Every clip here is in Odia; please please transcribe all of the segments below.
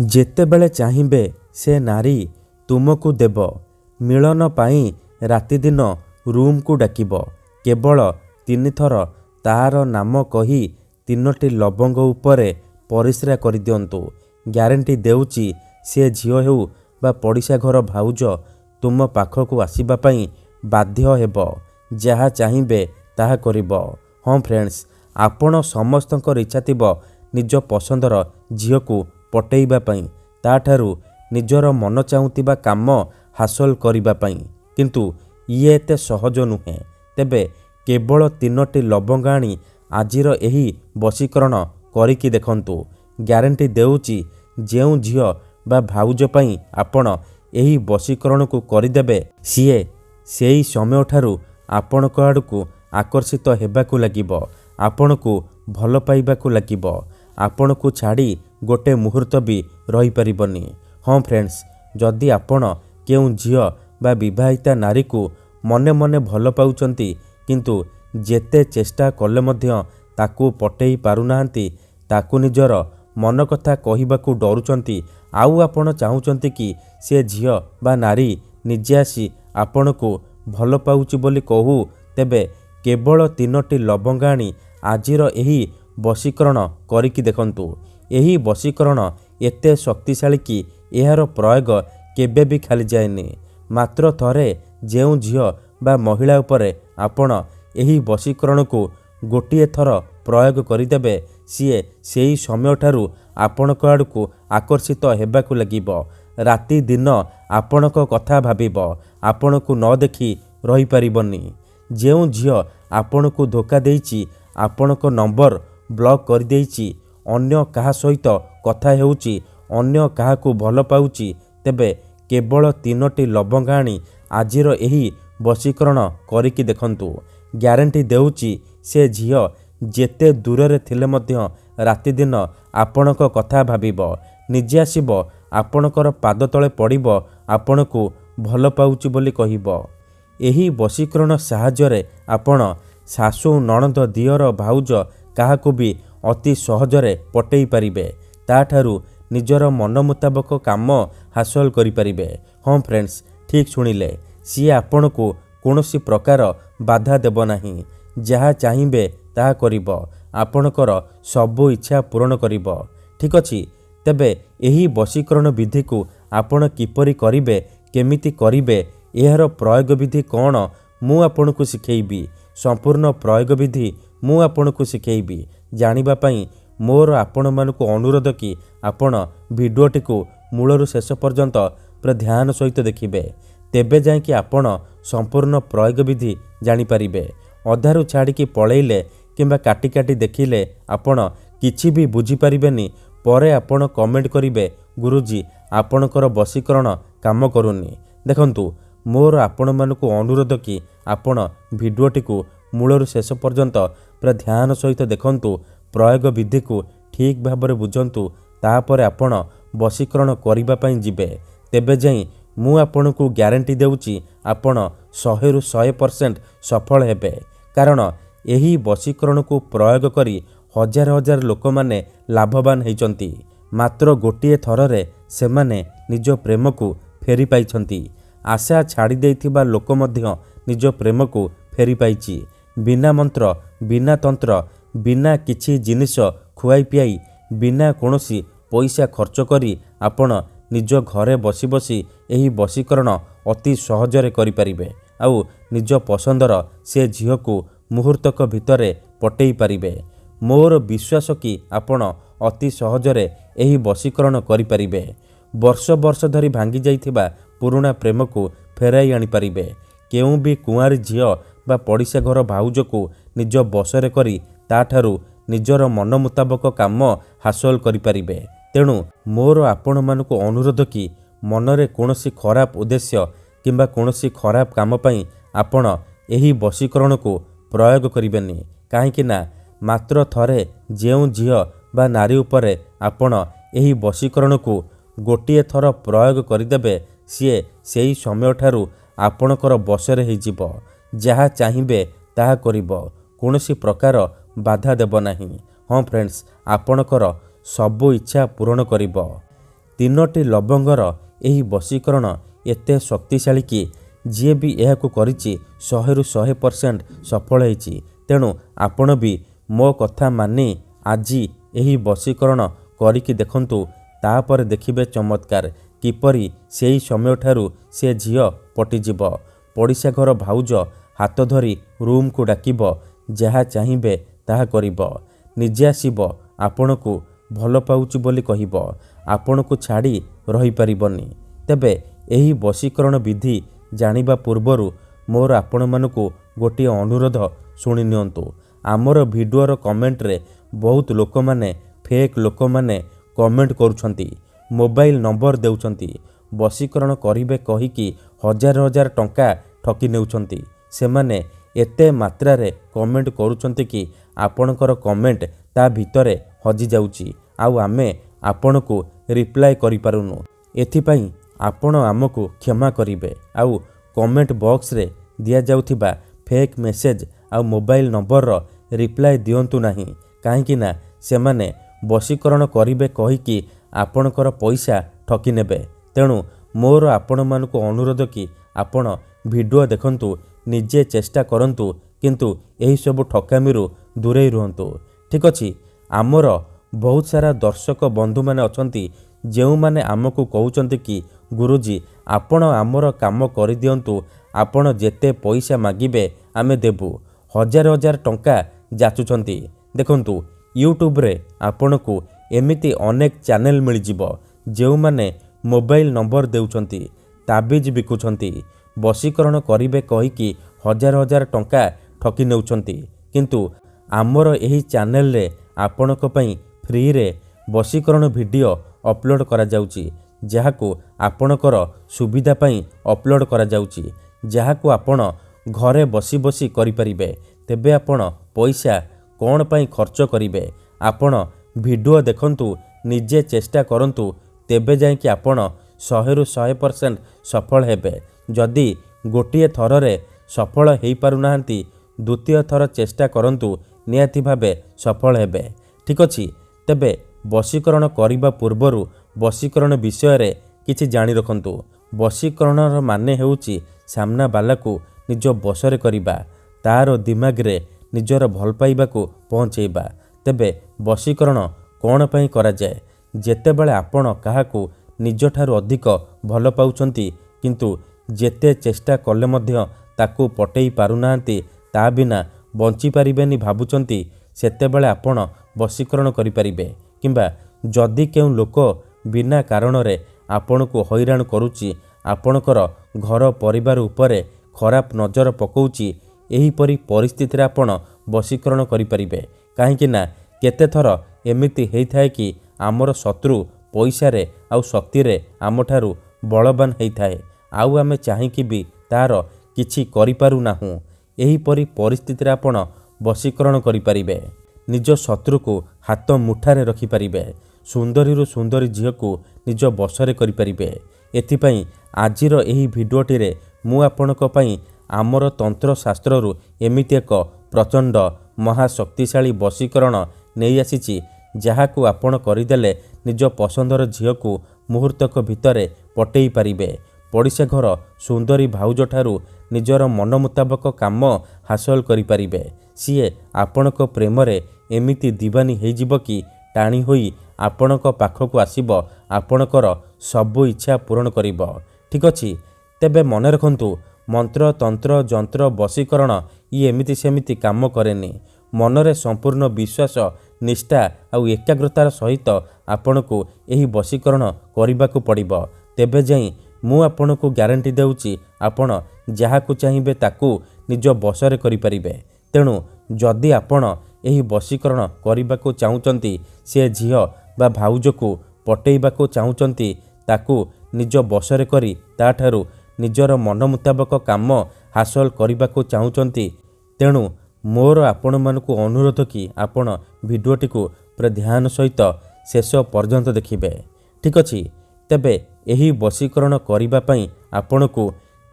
ଯେତେବେଳେ ଚାହିଁବେ ସେ ନାରୀ ତୁମକୁ ଦେବ। ମିଳନ ପାଇଁ ରାତିଦିନ ରୁମ୍କୁ ଡାକିବ। କେବଳ 3 ଥର ତାହାର ନାମ କହି 3ଟି ଲବଙ୍ଗ ଉପରେ ପରିସ୍ରା କରିଦିଅନ୍ତୁ। ଗ୍ୟାରେଣ୍ଟି ଦେଉଛି ସେ ଝିଅ ହେଉ ବା ପଡ଼ିଶା ଘର ଭାଉଜ ତୁମ ପାଖକୁ ଆସିବା ପାଇଁ ବାଧ୍ୟ ହେବ। ଯାହା ଚାହିଁବେ ତାହା କରିବ। ହଁ ଫ୍ରେଣ୍ଡସ୍, ଆପଣ ସମସ୍ତଙ୍କର ଇଚ୍ଛା ଥିବ ନିଜ ପସନ୍ଦର ଝିଅକୁ ପଟେଇବା ପାଇଁ, ତାଠାରୁ ନିଜର ମନ ଚାହୁଁଥିବା କାମ ହାସଲ କରିବା ପାଇଁ। କିନ୍ତୁ ଇଏ ଏତେ ସହଜ ନୁହେଁ। ତେବେ କେବଳ 3ଟି ଲବଙ୍ଗ ଆଣି ଆଜିର ଏହି ବଶୀକରଣ କରିକି ଦେଖନ୍ତୁ। ଗ୍ୟାରେଣ୍ଟି ଦେଉଛି ଯେଉଁ ଝିଅ ବା ଭାଉଜ ପାଇଁ ଆପଣ ଏହି ବଶୀକରଣକୁ କରିଦେବେ, ସିଏ ସେହି ସମୟଠାରୁ ଆପଣଙ୍କ ଆଡ଼କୁ ଆକର୍ଷିତ ହେବାକୁ ଲାଗିବ, ଆପଣଙ୍କୁ ଭଲ ପାଇବାକୁ ଲାଗିବ, ଆପଣଙ୍କୁ ଛାଡ଼ି ଗୋଟେ ମୁହୂର୍ତ୍ତ ବି ରହିପାରିବନି। ହଁ ଫ୍ରେଣ୍ଡସ୍, ଯଦି ଆପଣ କେଉଁ ଝିଅ ବା ବିବାହିତା ନାରୀକୁ ମନେ ମନେ ଭଲ ପାଉଛନ୍ତି କିନ୍ତୁ ଯେତେ ଚେଷ୍ଟା କଲେ ମଧ୍ୟ ତାକୁ ପଟେଇ ପାରୁନାହାନ୍ତି, ତାକୁ ନିଜର ମନ କଥା କହିବାକୁ ଡରୁଛନ୍ତି, ଆଉ ଆପଣ ଚାହୁଁଛନ୍ତି କି ସେ ଝିଅ ବା ନାରୀ ନିଜେ ଆସି ଆପଣଙ୍କୁ ଭଲ ପାଉଛି ବୋଲି କହୁ, ତେବେ କେବଳ 3ଟି ଲବଙ୍ଗ ଆଣି ଆଜିର ଏହି ବଶୀକରଣ କରିକି ଦେଖନ୍ତୁ। ଏହି ବଶୀକରଣ ଏତେ ଶକ୍ତିଶାଳୀ କି ଏହାର ପ୍ରୟୋଗ କେବେ ବି ଖାଲି ଯାଏନି। ମାତ୍ର ଥରେ ଯେଉଁ ଝିଅ ବା ମହିଳା ଉପରେ ଆପଣ ଏହି ବଶୀକରଣକୁ ଗୋଟିଏ ଥର ପ୍ରୟୋଗ କରିଦେବେ, ସିଏ ସେହି ସମୟଠାରୁ ଆପଣଙ୍କ ଆଡ଼କୁ ଆକର୍ଷିତ ହେବାକୁ ଲାଗିବ। ରାତି ଦିନ ଆପଣଙ୍କ କଥା ଭାବିବ, ଆପଣଙ୍କୁ ନ ଦେଖି ରହିପାରିବନି। ଯେଉଁ ଝିଅ ଆପଣଙ୍କୁ ଧୋକା ଦେଇଛି, ଆପଣଙ୍କ ନମ୍ବର ବ୍ଲକ୍ କରିଦେଇଛି, ଅନ୍ୟ କାହା ସହିତ କଥା ହେଉଛି, ଅନ୍ୟ କାହାକୁ ଭଲ ପାଉଛି, ତେବେ କେବଳ 3ଟି ଲବଙ୍ଗ ଆଣି ଆଜିର ଏହି ବଶୀକରଣ କରିକି ଦେଖନ୍ତୁ। ଗ୍ୟାରେଣ୍ଟି ଦେଉଛି ସେ ଝିଅ ଯେତେ ଦୂରରେ ଥିଲେ ମଧ୍ୟ ରାତିଦିନ ଆପଣଙ୍କ କଥା ଭାବିବ, ନିଜେ ଆସିବ ଆପଣଙ୍କର ପାଦ ତଳେ ପଡ଼ିବ, ଆପଣଙ୍କୁ ଭଲ ପାଉଛି ବୋଲି କହିବ। ଏହି ବଶୀକରଣ ସାହାଯ୍ୟରେ ଆପଣ ଶାଶୁ, ନଣନ୍ଦ, ଦିଅର, ଭାଉଜ କାହାକୁ ବି ଅତି ସହଜରେ ପଟେଇ ପାରିବେ, ତାଠାରୁ ନିଜର ମନ ମୁତାବକ କାମ ହାସଲ କରିପାରିବେ। ହଁ ଫ୍ରେଣ୍ଡସ୍, ଠିକ୍ ଶୁଣିଲେ, ସିଏ ଆପଣଙ୍କୁ କୌଣସି ପ୍ରକାର ବାଧା ଦେବ ନାହିଁ। ଯାହା ଚାହିଁବେ ତାହା କରିବ, ଆପଣଙ୍କର ସବୁ ଇଚ୍ଛା ପୂରଣ କରିବ। ଠିକ୍ ଅଛି, ତେବେ ଏହି ବଶୀକରଣ ବିଧିକୁ ଆପଣ କିପରି କରିବେ, କେମିତି କରିବେ, ଏହାର ପ୍ରୟୋଗ ବିଧି କ'ଣ, ମୁଁ ଆପଣଙ୍କୁ ଶିଖେଇବି। ସମ୍ପୂର୍ଣ୍ଣ ପ୍ରୟୋଗ ବିଧି ମୁଁ ଆପଣଙ୍କୁ ଶିଖେଇବି। ଜାଣିବା ପାଇଁ ମୋର ଆପଣମାନଙ୍କୁ ଅନୁରୋଧ କି ଆପଣ ଭିଡ଼ିଓଟିକୁ ମୂଳରୁ ଶେଷ ପର୍ଯ୍ୟନ୍ତ ପୁରା ଧ୍ୟାନ ସହିତ ଦେଖିବେ। ତେବେ ଯାଇକି ଆପଣ ସମ୍ପୂର୍ଣ୍ଣ ପ୍ରୟୋଗ ବିଧି ଜାଣିପାରିବେ। ଅଧାରୁ ଛାଡ଼ିକି ପଳେଇଲେ କିମ୍ବା କାଟି କାଟି ଦେଖିଲେ ଆପଣ କିଛି ବି ବୁଝିପାରିବେନି। ପରେ ଆପଣ କମେଣ୍ଟ କରିବେ, ଗୁରୁଜୀ ଆପଣଙ୍କର ବଶୀକରଣ କାମ କରୁନି। ଦେଖନ୍ତୁ, ମୋର ଆପଣମାନଙ୍କୁ ଅନୁରୋଧ କି ଆପଣ ଭିଡ଼ିଓଟିକୁ ମୂଳରୁ ଶେଷ ପର୍ଯ୍ୟନ୍ତ ପୁରା ଧ୍ୟାନ ସହିତ ଦେଖନ୍ତୁ, ପ୍ରୟୋଗ ବିଧିକୁ ଠିକ୍ ଭାବରେ ବୁଝନ୍ତୁ, ତାପରେ ଆପଣ ବଶୀକରଣ କରିବା ପାଇଁ ଯିବେ। ତେବେ ଯାଇ ମୁଁ ଆପଣଙ୍କୁ ଗ୍ୟାରେଣ୍ଟି ଦେଉଛି ଆପଣ 100ରୁ 100% ସଫଳ ହେବେ। କାରଣ ଏହି ବଶୀକରଣକୁ ପ୍ରୟୋଗ କରି ହଜାର ହଜାର ଲୋକମାନେ ଲାଭବାନ ହେଇଛନ୍ତି। ମାତ୍ର ଗୋଟିଏ ଥରରେ ସେମାନେ ନିଜ ପ୍ରେମକୁ ଫେରି ପାଇଛନ୍ତି। ଆଶା ଛାଡ଼ି ଦେଇଥିବା ଲୋକ ମଧ୍ୟ ନିଜ ପ୍ରେମକୁ ଫେରି ପାଇଛି। ବିନା ମନ୍ତ୍ର, ବିନା ତନ୍ତ୍ର, ବିନା କିଛି ଜିନିଷ ଖୁଆଇ ପିଆଇ, ବିନା କୌଣସି ପଇସା ଖର୍ଚ୍ଚ କରି ଆପଣ ନିଜ ଘରେ ବସି ବସି ଏହି ବଶୀକରଣ ଅତି ସହଜରେ କରିପାରିବେ। ଆଉ ନିଜ ପସନ୍ଦର ସେ ଝିଅକୁ ମୁହୂର୍ତ୍ତକ ଭିତରେ ପଟେଇ ପାରିବେ। ମୋର ବିଶ୍ୱାସ କି ଆପଣ ଅତି ସହଜରେ ଏହି ବଶୀକରଣ କରିପାରିବେ। ବର୍ଷ ବର୍ଷ ଧରି ଭାଙ୍ଗି ଯାଇଥିବା ପୁରୁଣା ପ୍ରେମକୁ ଫେରାଇ ଆଣିପାରିବେ। କେଉଁ ବି କୁଆଁରୀ ଝିଅ ବା ପଡ଼ିଶା ଘର ଭାଉଜକୁ ନିଜ ବଶରେ କରି ତାଠାରୁ ନିଜର ମନ ମୁତାବକ କାମ ହାସଲ କରିପାରିବେ। ତେଣୁ ମୋର ଆପଣମାନଙ୍କୁ ଅନୁରୋଧ କି ମନରେ କୌଣସି ଖରାପ ଉଦ୍ଦେଶ୍ୟ କିମ୍ବା କୌଣସି ଖରାପ କାମ ପାଇଁ ଆପଣ ଏହି ବଶୀକରଣକୁ ପ୍ରୟୋଗ କରିବେନି। କାହିଁକି ନା ମାତ୍ର ଥରେ ଯେଉଁ ଝିଅ ବା ନାରୀ ଉପରେ ଆପଣ ଏହି ବଶୀକରଣକୁ ଗୋଟିଏ ଥର ପ୍ରୟୋଗ କରିଦେବେ, ସିଏ ସେହି ସମୟଠାରୁ ଆପଣଙ୍କର ବଶରେ ହେଇଯିବ। ଯାହା ଚାହିଁବେ ତାହା କରିବ, କୌଣସି ପ୍ରକାର ବାଧା ଦେବ ନାହିଁ। ହଁ ଫ୍ରେଣ୍ଡସ୍, ଆପଣଙ୍କର ସବୁ ଇଚ୍ଛା ପୂରଣ କରିବ। 3ଟି ଲବଙ୍ଗର ଏହି ବଶୀକରଣ ଏତେ ଶକ୍ତିଶାଳୀ କି ଯିଏ ବି ଏହାକୁ କରିଛି 100ରୁ 100% ସଫଳ ହେଇଛି। ତେଣୁ ଆପଣ ବି ମୋ କଥା ମାନି ଆଜି ଏହି ବଶୀକରଣ କରିକି ଦେଖନ୍ତୁ। ତାପରେ ଦେଖିବେ ଚମତ୍କାର କିପରି ସେହି ସମୟଠାରୁ ସେ ଝିଅ ପଟିଯିବ। ପଡ଼ିଶା ଘର ଭାଉଜ ହାତ ଧରି ରୁମ୍କୁ ଡାକିବ, ଯାହା ଚାହିଁବେ ତାହା କରିବ। ନିଜେ ଆସିବ, ଆପଣଙ୍କୁ ଭଲ ପାଉଛି ବୋଲି କହିବ, ଆପଣଙ୍କୁ ଛାଡ଼ି ରହିପାରିବନି। ତେବେ ଏହି ବଶୀକରଣ ବିଧି ଜାଣିବା ପୂର୍ବରୁ ମୋର ଆପଣମାନଙ୍କୁ ଗୋଟିଏ ଅନୁରୋଧ ଶୁଣି ନିଅନ୍ତୁ। ଆମର ଭିଡ଼ିଓର କମେଣ୍ଟରେ ବହୁତ ଲୋକମାନେ ଫେକ୍ ଲୋକମାନେ କମେଣ୍ଟ କରୁଛନ୍ତି, ମୋବାଇଲ ନମ୍ବର ଦେଉଛନ୍ତି, ବଶୀକରଣ କରିବେ କହିକି ହଜାର ହଜାର ଟଙ୍କା ଠକି ନେଉଛନ୍ତି। ସେମାନେ ଏତେ ମାତ୍ରାରେ କମେଣ୍ଟ କରୁଛନ୍ତି କି ଆପଣଙ୍କର କମେଣ୍ଟ ତା ଭିତରେ ହଜିଯାଉଛି, ଆଉ ଆମେ ଆପଣଙ୍କୁ ରିପ୍ଲାଏ କରିପାରୁନୁ। ଏଥିପାଇଁ ଆପଣ ଆମକୁ କ୍ଷମା କରିବେ। ଆଉ କମେଣ୍ଟ ବକ୍ସରେ ଦିଆଯାଉଥିବା ଫେକ୍ ମେସେଜ ଆଉ ମୋବାଇଲ ନମ୍ବରର ରିପ୍ଲାଏ ଦିଅନ୍ତୁ ନାହିଁ, କାହିଁକି ନା ସେମାନେ ବଶୀକରଣ କରିବେ କହିକି ଆପଣଙ୍କର ପଇସା ଠକି ନେବେ। ତେଣୁ ମୋର ଆପଣମାନଙ୍କୁ ଅନୁରୋଧ କି ଆପଣ ଭିଡ଼ିଓ ଦେଖନ୍ତୁ, ନିଜେ ଚେଷ୍ଟା କରନ୍ତୁ, କିନ୍ତୁ ଏହିସବୁ ଠକାମିରୁ ଦୂରେଇ ରୁହନ୍ତୁ। ଠିକ୍ ଅଛି। ଆମର ବହୁତ ସାରା ଦର୍ଶକ ବନ୍ଧୁମାନେ ଅଛନ୍ତି ଯେଉଁମାନେ ଆମକୁ କହୁଛନ୍ତି କି ଗୁରୁଜୀ ଆପଣ ଆମର କାମ କରିଦିଅନ୍ତୁ, ଆପଣ ଯେତେ ପଇସା ମାଗିବେ ଆମେ ଦେବୁ। ହଜାର ହଜାର ଟଙ୍କା ଯାଚୁଛନ୍ତି। ଦେଖନ୍ତୁ ୟୁଟ୍ୟୁବରେ ଆପଣଙ୍କୁ ଏମିତି ଅନେକ ଚ୍ୟାନେଲ ମିଳିଯିବ ଯେଉଁମାନେ ମୋବାଇଲ ନମ୍ବର ଦେଉଛନ୍ତି, ତାବିଜ ବିକୁଛନ୍ତି, ବଶୀକରଣ କରିବେ କହିକି ହଜାର ହଜାର ଟଙ୍କା ଠକି ନେଉଛନ୍ତି। କିନ୍ତୁ ଆମର ଏହି ଚ୍ୟାନେଲରେ ଆପଣଙ୍କ ପାଇଁ ଫ୍ରିରେ ବଶୀକରଣ ଭିଡ଼ିଓ ଅପଲୋଡ଼ କରାଯାଉଛି, ଯାହାକୁ ଆପଣଙ୍କର ସୁବିଧା ପାଇଁ ଅପଲୋଡ଼ କରାଯାଉଛି, ଯାହାକୁ ଆପଣ ଘରେ ବସି ବସି କରିପାରିବେ। ତେବେ ଆପଣ ପଇସା କ'ଣ ପାଇଁ ଖର୍ଚ୍ଚ କରିବେ? ଆପଣ ଭିଡ଼ିଓ ଦେଖନ୍ତୁ, ନିଜେ ଚେଷ୍ଟା କରନ୍ତୁ, ତେବେ ଯାଇକି ଆପଣ 100ରୁ 100% ସଫଳ ହେବେ। ଯଦି ଗୋଟିଏ ଥରରେ ସଫଳ ହୋଇପାରୁନାହାନ୍ତି, ଦ୍ୱିତୀୟ ଥର ଚେଷ୍ଟା କରନ୍ତୁ, ନିହାତି ଭାବେ ସଫଳ ହେବେ। ଠିକ୍ ଅଛି। ତେବେ ବଶୀକରଣ କରିବା ପୂର୍ବରୁ ବଶୀକରଣ ବିଷୟରେ କିଛି ଜାଣି ରଖନ୍ତୁ। ବଶୀକରଣର ମାନେ ହେଉଛି ସାମ୍ନାବାଲାକୁ ନିଜ ବଶରେ କରିବା, ତାର ଦିମାଗରେ ନିଜର ଭଲ ପାଇବାକୁ ପହଞ୍ଚେଇବା। ତେବେ ବଶୀକରଣ କ'ଣ ପାଇଁ କରାଯାଏ? ଯେତେବେଳେ ଆପଣ କାହାକୁ ନିଜଠାରୁ ଅଧିକ ଭଲ ପାଉଛନ୍ତି କିନ୍ତୁ ଯେତେ ଚେଷ୍ଟା କଲେ ମଧ୍ୟ ତାକୁ ପଟେଇ ପାରୁନାହାନ୍ତି, ତା ବିନା ବଞ୍ଚିପାରିବେନି ଭାବୁଛନ୍ତି, ସେତେବେଳେ ଆପଣ ବଶୀକରଣ କରିପାରିବେ। କିମ୍ବା ଯଦି କେଉଁ ଲୋକ ବିନା କାରଣରେ ଆପଣଙ୍କୁ ହଇରାଣ କରୁଛି, ଆପଣଙ୍କର ଘର ପରିବାର ଉପରେ ଖରାପ ନଜର ପକାଉଛି, ଏହିପରି ପରିସ୍ଥିତିରେ ଆପଣ ବଶୀକରଣ କରିପାରିବେ। କାହିଁକି ନା କେତେଥର ଏମିତି ହେଇଥାଏ କି ଆମର ଶତ୍ରୁ ପଇସାରେ ଆଉ ଶକ୍ତିରେ ଆମଠାରୁ ବଳବାନ ହେଇଥାଏ, ଆଉ ଆମେ ଚାହିଁକି ବି ତାର କିଛି କରିପାରୁନାହୁଁ। ଏହିପରି ପରିସ୍ଥିତିରେ ଆପଣ ବଶୀକରଣ କରିପାରିବେ। ନିଜ ଶତ୍ରୁକୁ ହାତ ମୁଠାରେ ରଖିପାରିବେ। ସୁନ୍ଦରୀରୁ ସୁନ୍ଦରୀ ଝିଅକୁ ନିଜ ବଶରେ କରିପାରିବେ। ଏଥିପାଇଁ ଆଜିର ଏହି ଭିଡ଼ିଓଟିରେ ମୁଁ ଆପଣଙ୍କ ପାଇଁ ଆମର ତନ୍ତ୍ରଶାସ୍ତ୍ରରୁ ଏମିତି ଏକ ପ୍ରଚଣ୍ଡ ମହାଶକ୍ତିଶାଳୀ ବଶୀକରଣ ନେଇ ଆସିଛି, ଯାହାକୁ ଆପଣ କରିଦେଲେ ନିଜ ପସନ୍ଦର ଝିଅକୁ ମୁହୂର୍ତ୍ତକ ଭିତରେ ପଟେଇ ପାରିବେ। ପଡ଼ିଶା ଘର ସୁନ୍ଦରୀ ଭାଉଜଠାରୁ ନିଜର ମନ ମୁତାବକ କାମ ହାସଲ କରିପାରିବେ। ସିଏ ଆପଣଙ୍କ ପ୍ରେମରେ ଏମିତି ଦିବାନୀ ହେଇଯିବ କି ଟାଣି ହୋଇ ଆପଣଙ୍କ ପାଖକୁ ଆସିବ, ଆପଣଙ୍କର ସବୁ ଇଚ୍ଛା ପୂରଣ କରିବ। ଠିକ୍ ଅଛି। ତେବେ ମନେ ରଖନ୍ତୁ, ମନ୍ତ୍ର ତନ୍ତ୍ର ଯନ୍ତ୍ର ବଶୀକରଣ ଇଏ ଏମିତି ସେମିତି କାମ କରେନି। ମନରେ ସମ୍ପୂର୍ଣ୍ଣ ବିଶ୍ୱାସ, ନିଷ୍ଠା ଆଉ ଏକାଗ୍ରତାର ସହିତ ଆପଣଙ୍କୁ ଏହି ବଶୀକରଣ କରିବାକୁ ପଡ଼ିବ। ତେବେ ଯାଇ ମୁଁ ଆପଣଙ୍କୁ ଗ୍ୟାରେଣ୍ଟି ଦେଉଛି, ଆପଣ ଯାହାକୁ ଚାହିଁବେ ତାକୁ ନିଜ ବଶରେ କରିପାରିବେ। ତେଣୁ ଯଦି ଆପଣ ଏହି ବଶୀକରଣ କରିବାକୁ ଚାହୁଁଛନ୍ତି, ସେ ଝିଅ ବା ଭାଉଜକୁ ପଟେଇବାକୁ ଚାହୁଁଛନ୍ତି, ତାକୁ ନିଜ ବଶରେ କରି ତାଠାରୁ ନିଜର ମନ ମୁତାବକ କାମ ହାସଲ କରିବାକୁ ଚାହୁଁଛନ୍ତି, ତେଣୁ ମୋର ଆପଣମାନଙ୍କୁ ଅନୁରୋଧ କି ଆପଣ ଭିଡ଼ିଓଟିକୁ ପୁରା ଧ୍ୟାନ ସହିତ ଶେଷ ପର୍ଯ୍ୟନ୍ତ ଦେଖିବେ। ଠିକ୍ ଅଛି। ତେବେ ଏହି ବଶୀକରଣ କରିବା ପାଇଁ ଆପଣଙ୍କୁ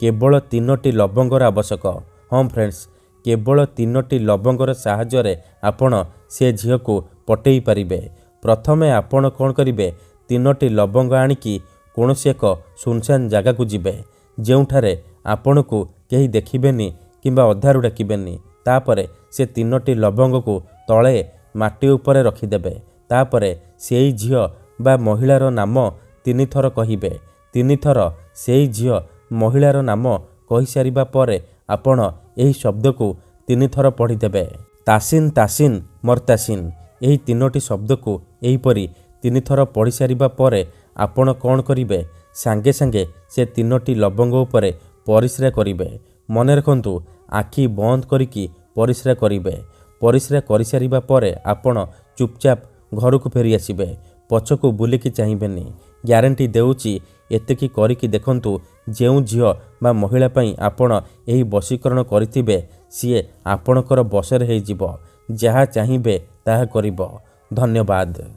କେବଳ 3ଟି ଲବଙ୍ଗର ଆବଶ୍ୟକ। ହଁ ଫ୍ରେଣ୍ଡସ୍, କେବଳ 3ଟି ଲବଙ୍ଗର ସାହାଯ୍ୟରେ ଆପଣ ସେ ଝିଅକୁ ପଟେଇ ପାରିବେ। ପ୍ରଥମେ ଆପଣ କ'ଣ କରିବେ, 3ଟି ଲବଙ୍ଗ ଆଣିକି କୌଣସି ଏକ ସୁନସାନ ଜାଗାକୁ ଯିବେ, ଯେଉଁଠାରେ ଆପଣଙ୍କୁ କେହି ଦେଖିବେନି କିମ୍ବା ଅଧାରୁ ଡାକିବେନି। ତାପରେ ସେ 3ଟି ଲବଙ୍ଗକୁ ତଳେ ମାଟି ଉପରେ ରଖିଦେବେ। ତାପରେ ସେଇ ଝିଅ ବା ମହିଳାର ନାମ 3 ଥର କହିବେ। 3 ଥର ସେଇ ଝିଅ ମହିଳାର ନାମ କହିସାରିବା ପରେ ଆପଣ ଏହି ଶବ୍ଦକୁ 3 ଥର ପଢ଼ିଦେବେ। ତାସିନ୍ ତାସିନ୍ ମର୍ତାସିନ୍। ଏହି 3ଟି ଶବ୍ଦକୁ ଏହିପରି 3 ଥର ପଢ଼ିସାରିବା ପରେ ଆପଣ କ'ଣ କରିବେ, ସାଙ୍ଗେ ସାଙ୍ଗେ ସେ 3ଟି ଲବଙ୍ଗ ଉପରେ ପରିସ୍ରା କରିବେ। ମନେ ରଖନ୍ତୁ, ଆଖି ବନ୍ଦ କରିକି ପରିସ୍ରା କରିବେ। ପରିସ୍ରା କରିସାରିବା ପରେ ଆପଣ ଚୁପଚାପ ଘରକୁ ଫେରି ଆସିବେ। ପଛକୁ ବୁଲିକି ଚାହିଁବେନି। ଗ୍ୟାରେଣ୍ଟି ଦେଉଛି, ଏତିକି କରିକି ଦେଖନ୍ତୁ, ଯେଉଁ ଝିଅ ବା ମହିଳା ପାଇଁ ଆପଣ ଏହି ବଶୀକରଣ କରିଥିବେ ସିଏ ଆପଣଙ୍କର ବଶରେ ହେଇଯିବ। ଯାହା ଚାହିଁବେ ତାହା କରିବ। ଧନ୍ୟବାଦ।